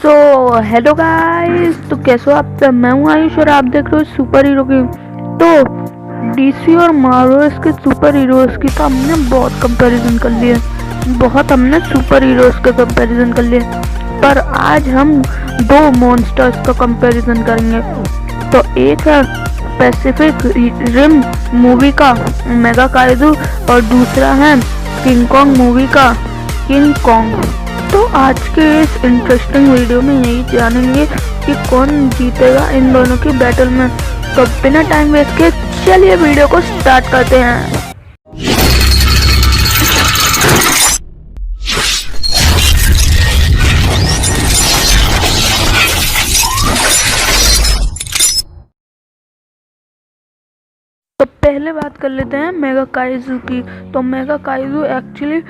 So hello guys, तो कैसे हो आप सब। मैं हूँ आयुष और आप देख रहे हो सुपर हीरो की। तो डीसी और मार्वल्स के सुपर हीरोज की तो हमने बहुत कंपैरिजन कर लिए, हमने सुपर हीरोज का कंपैरिजन कर लिए। पर आज हम दो मॉन्स्टर्स का कंपैरिजन करेंगे। तो एक है पैसिफिक रिम मूवी का मेगा काइजू और दूसरा है किंग कॉन्ग मूवी का किंग कॉन्ग। तो आज के इस इंटरेस्टिंग वीडियो में यही जानेंगे कि कौन जीतेगा इन दोनों की बैटल में। तो बिना टाइम वेस्ट के चलिए वीडियो को स्टार्ट करते हैं। तो पहले बात कर लेते हैं मेगा काइजू की। तो मेगा काइजू एक्चुअली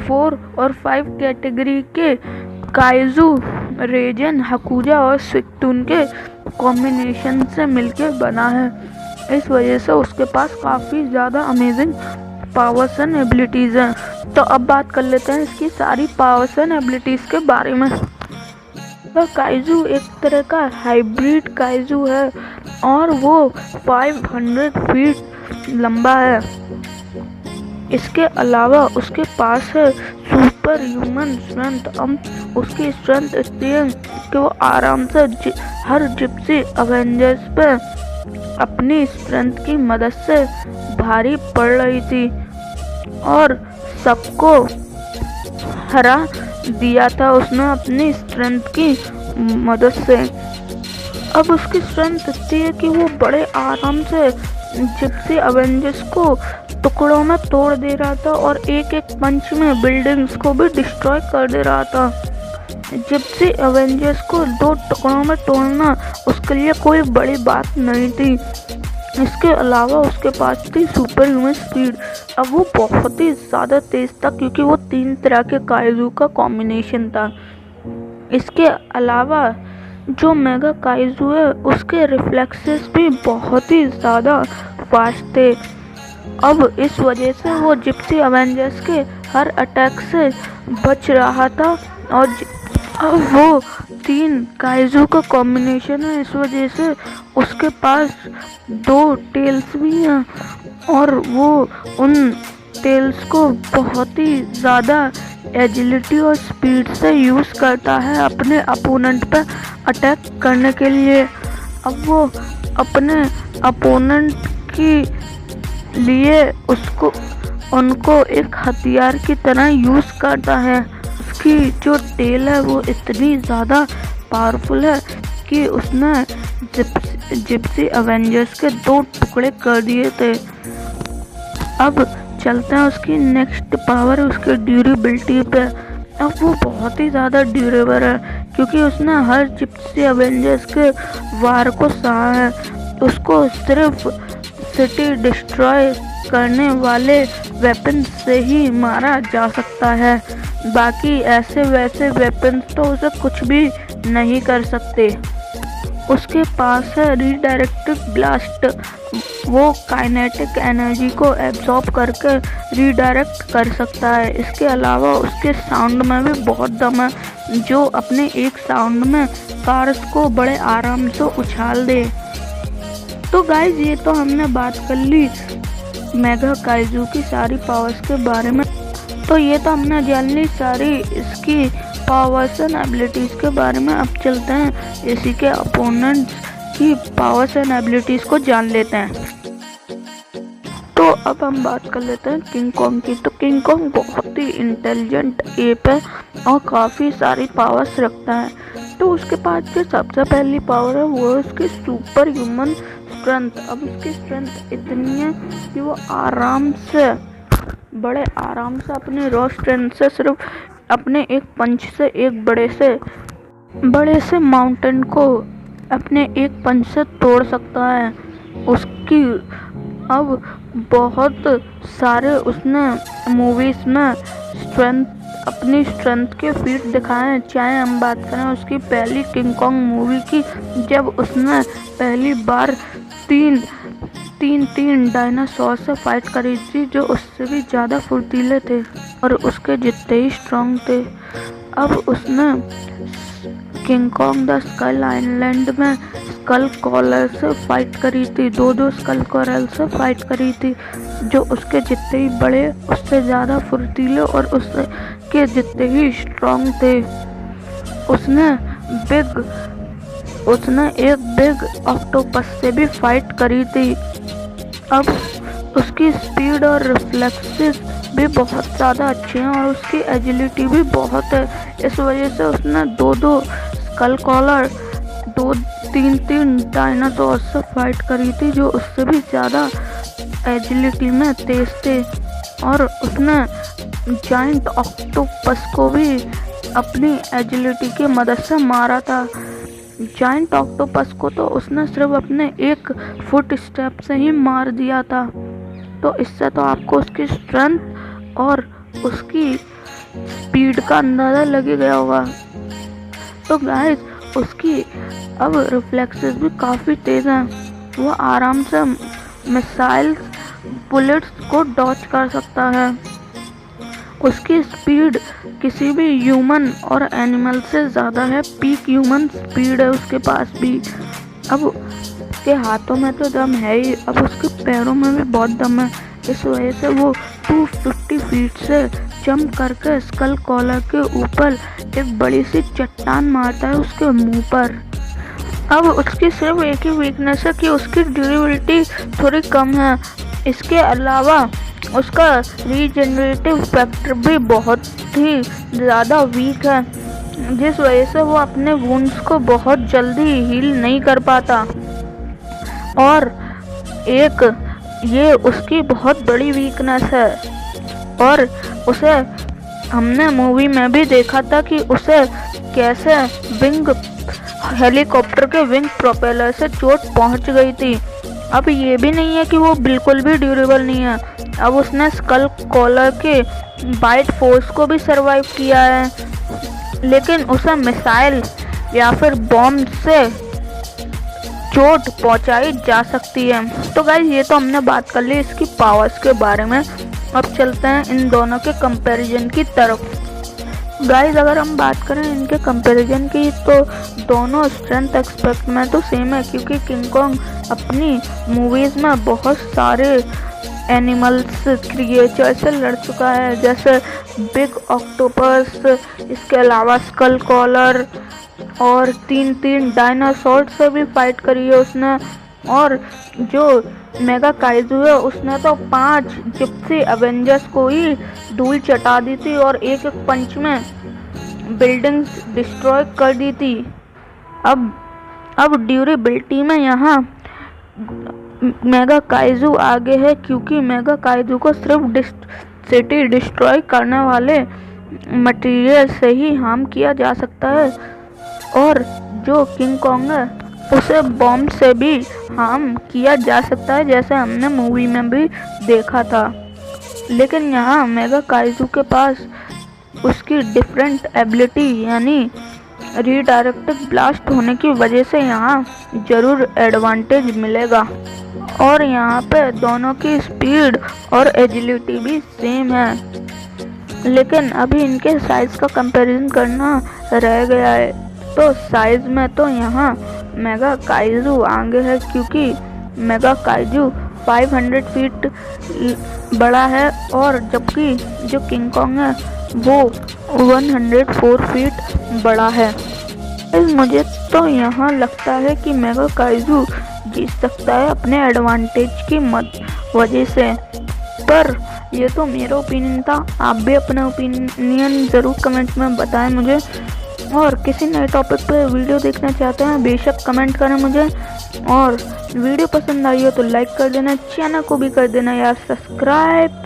4 और 5 कैटेगरी के काइजू, रेजन, हकुजा और स्विकटून के कॉम्बिनेशन से मिलकर बना है। इस वजह से उसके पास काफ़ी ज़्यादा अमेजिंग पावर्स एंड एबिलिटीज़ हैं। तो अब बात कर लेते हैं इसकी सारी पावर्स एंड एबिलिटीज़ के बारे में। तो काइजू एक तरह का हाइब्रिड काइजू है और वो 500 फीट लंबा है। इसके अलावा उसके पास है सुपर ह्यूमन स्ट्रेंथ। उसकी स्ट्रेंथ इतनी है कि वो आराम से हर जिप्सी अवेंजर्स पे अपनी स्ट्रेंथ की मदद से भारी पड़ रही थी और सबको हरा दिया था उसने अपनी स्ट्रेंथ की मदद से। अब उसकी स्ट्रेंथ इतनी है कि वो बड़े आराम से जिप्सी अवेंजर्स को टुकड़ों में तोड़ दे रहा था और एक एक पंच में बिल्डिंग्स को भी डिस्ट्रॉय कर दे रहा था। जिप्सी अवेंजर्स को 2 टुकड़ों में तोड़ना उसके लिए कोई बड़ी बात नहीं थी। इसके अलावा उसके पास थी सुपर ह्यूमन स्पीड। अब वो बहुत ही ज़्यादा तेज़ था क्योंकि वो 3 तरह के काइजू का कॉम्बिनेशन था। इसके अलावा जो मेगा काइजू है उसके रिफ्लेक्सेस भी बहुत ही ज़्यादा फास्ट थे। अब इस वजह से वो जिप्सी अवेंजर्स के हर अटैक से बच रहा था और अब वो 3 काइजू का कॉम्बिनेशन है। इस वजह से उसके पास 2 टेल्स भी हैं और वो उन टेल्स को बहुत ही ज़्यादा एजिलिटी और स्पीड से यूज़ करता है अपने अपोनेंट पर अटैक करने के लिए। अब वो अपने अपोनेंट की लिए उनको एक हथियार की तरह यूज़ करता है। उसकी जो टेल है वो इतनी ज़्यादा पावरफुल है कि उसने जिप्सी अवेंजर्स के 2 टुकड़े कर दिए थे। अब चलते हैं उसकी नेक्स्ट पावर है उसकी ड्यूरेबिलिटी पे। अब वो बहुत ही ज़्यादा ड्यूरेबल है क्योंकि उसने हर जिप्सी अवेंजर्स के वार को सहा है। उसको सिर्फ सिटी डिस्ट्रॉय करने वाले वेपन से ही मारा जा सकता है, बाकी ऐसे वैसे वेपन्स तो उसे कुछ भी नहीं कर सकते। उसके पास है रीडायरेक्टिव ब्लास्ट। वो काइनेटिक एनर्जी को एब्जॉर्ब करके रीडायरेक्ट कर सकता है। इसके अलावा उसके साउंड में भी बहुत दम है, जो अपने एक साउंड में कार्स को बड़े आराम से उछाल दे। तो गाइज ये तो हमने बात कर ली मेगा काइजू की सारी पावर्स के बारे में। तो ये तो हमने जान ली सारी इसकी पावर्स एंड एबिलिटीज़ के बारे में। अब चलते हैं इसी के अपोनेंट्स की पावर्स एंड एबिलिटीज़ को जान लेते हैं। तो अब हम बात कर लेते हैं किंग कॉन्ग की। तो किंग कॉन्ग बहुत ही इंटेलिजेंट एप है और काफ़ी सारी पावर्स रखता है। तो उसके पास जो सबसे पहली पावर है वो है उसकी सुपर ह्यूमन स्ट्रेंथ। अब उसकी स्ट्रेंथ इतनी है कि वो बड़े आराम से अपने रॉ स्ट्रेंथ से सिर्फ अपने एक पंच से एक बड़े से माउंटेन को अपने एक पंच से तोड़ सकता है। उसकी अब बहुत सारे उसने मूवीज़ में अपनी स्ट्रेंथ के फीट दिखाए हैं। चाहे हम बात करें उसकी पहली किंग कॉन्ग मूवी की, जब उसने पहली बार तीन डायनासोर से फाइट करी थी जो उससे भी ज़्यादा फुर्तीले थे और उसके जितने ही स्ट्रॉन्ग थे। अब उसने king Kong the Skull Island में स्कल कॉलर से फाइट करी थी। दो स्कल कॉलर से फाइट करी थी, जो उसके जितने ही बड़े, उससे ज़्यादा फुर्तीले और उसके जितने ही स्ट्रॉन्ग थे। उसने एक बिग ऑक्टोपस से भी फाइट करी थी। अब उसकी स्पीड और रिफ्लेक्सेस भी बहुत ज़्यादा अच्छे हैं और उसकी एजिलिटी भी बहुत है। इस वजह से उसने दो स्कल कॉलर, तीन डायनासोर से फाइट करी थी, जो उससे भी ज़्यादा एजिलिटी में तेज थे। और उसने जायंट ऑक्टोपस को भी अपनी एजिलिटी की मदद से मारा था। जायंट ऑक्टोपस को तो उसने सिर्फ अपने एक फुट स्टेप से ही मार दिया था। तो इससे तो आपको उसकी स्ट्रेंथ और उसकी स्पीड का अंदाज़ा लग ही गया होगा। तो गाइस, उसकी अब रिफ्लेक्सेस भी काफ़ी तेज़ हैं। वो आराम से मिसाइल्स, बुलेट्स को डॉच कर सकता है। उसकी स्पीड किसी भी ह्यूमन और एनिमल से ज़्यादा है। पीक ह्यूमन स्पीड है उसके पास भी। अब उसके हाथों में तो दम है ही, अब उसके पैरों में भी बहुत दम है। इस वजह से वो 250 फीट से जंप करके स्कल कॉलर के ऊपर एक बड़ी सी चट्टान मारता है उसके मुंह पर। अब उसकी सिर्फ एक ही वीकनेस है कि उसकी ड्यूरेबिलिटी थोड़ी कम है। इसके अलावा उसका रीजनरेटिव फैक्टर भी बहुत ही ज़्यादा वीक है, जिस वजह से वो अपने वुंड्स को बहुत जल्दी हील नहीं कर पाता। और एक ये उसकी बहुत बड़ी वीकनेस है। और उसे हमने मूवी में भी देखा था कि उसे कैसे हेलीकॉप्टर के विंग प्रोपेलर से चोट पहुंच गई थी। अब ये भी नहीं है कि वो बिल्कुल भी ड्यूरेबल नहीं है। अब उसने स्कल कॉलर के बाइट फोर्स को भी सरवाइव किया है, लेकिन उसे मिसाइल या फिर बॉम्ब से चोट पहुंचाई जा सकती है। तो गाइस, ये तो हमने बात कर ली इसकी पावर्स के बारे में। अब चलते हैं इन दोनों के कंपैरिजन की तरफ। गाइस, अगर हम बात करें इनके कंपैरिजन की, तो दोनों स्ट्रेंथ एक्सपेक्ट में तो सेम है, क्योंकि किंग कॉन्ग अपनी मूवीज़ में बहुत सारे एनिमल्स, क्रिएचर से लड़ चुका है, जैसे बिग ऑक्टोपस, इसके अलावा स्कल कॉलर और तीन डायनासोर से भी फाइट करी है उसने। और जो मेगा काइजू है, उसने तो 5 जिप्सी एवेंजर्स को ही धूल चटा दी थी और एक पंच में बिल्डिंग्स डिस्ट्रॉय कर दी थी। अब ड्यूरेबिलिटी में यहाँ मेगा काइजू आगे है, क्योंकि मेगा काइजू को सिर्फ सिटी डिस्ट्रॉय करने वाले मटेरियल से ही हार्म किया जा सकता है, और जो किंग कॉन्ग है उसे बॉम्ब से भी हार्म किया जा सकता है, जैसे हमने मूवी में भी देखा था। लेकिन यहाँ मेगा काइजू के पास उसकी डिफरेंट एबिलिटी यानी रीडायरेक्टेड ब्लास्ट होने की वजह से यहाँ ज़रूर एडवांटेज मिलेगा। और यहाँ पे दोनों की स्पीड और एजिलिटी भी सेम है, लेकिन अभी इनके साइज़ का कंपैरिजन करना रह गया है। तो साइज़ में तो यहाँ मेगा काइजू आगे है, क्योंकि मेगा काइजू 500 फीट बड़ा है, और जबकि जो किंग कॉन्ग है वो 104 फीट बड़ा है। मुझे तो यहाँ लगता है कि मेगा काइजू जीत सकता है अपने एडवांटेज की वजह से, पर ये तो मेरा ओपिनियन था। आप भी अपना ओपिनियन ज़रूर कमेंट में बताएं मुझे, और किसी नए टॉपिक पे वीडियो देखना चाहते हैं बेशक कमेंट करें मुझे। और वीडियो पसंद आई हो तो लाइक कर देना, चैनल को भी कर देना यार सब्सक्राइब।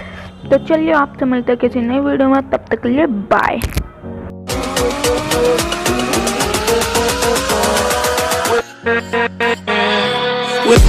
तो चलिए, आपसे मिलते हैं किसी नई वीडियो में, तब तक के लिए बाय। With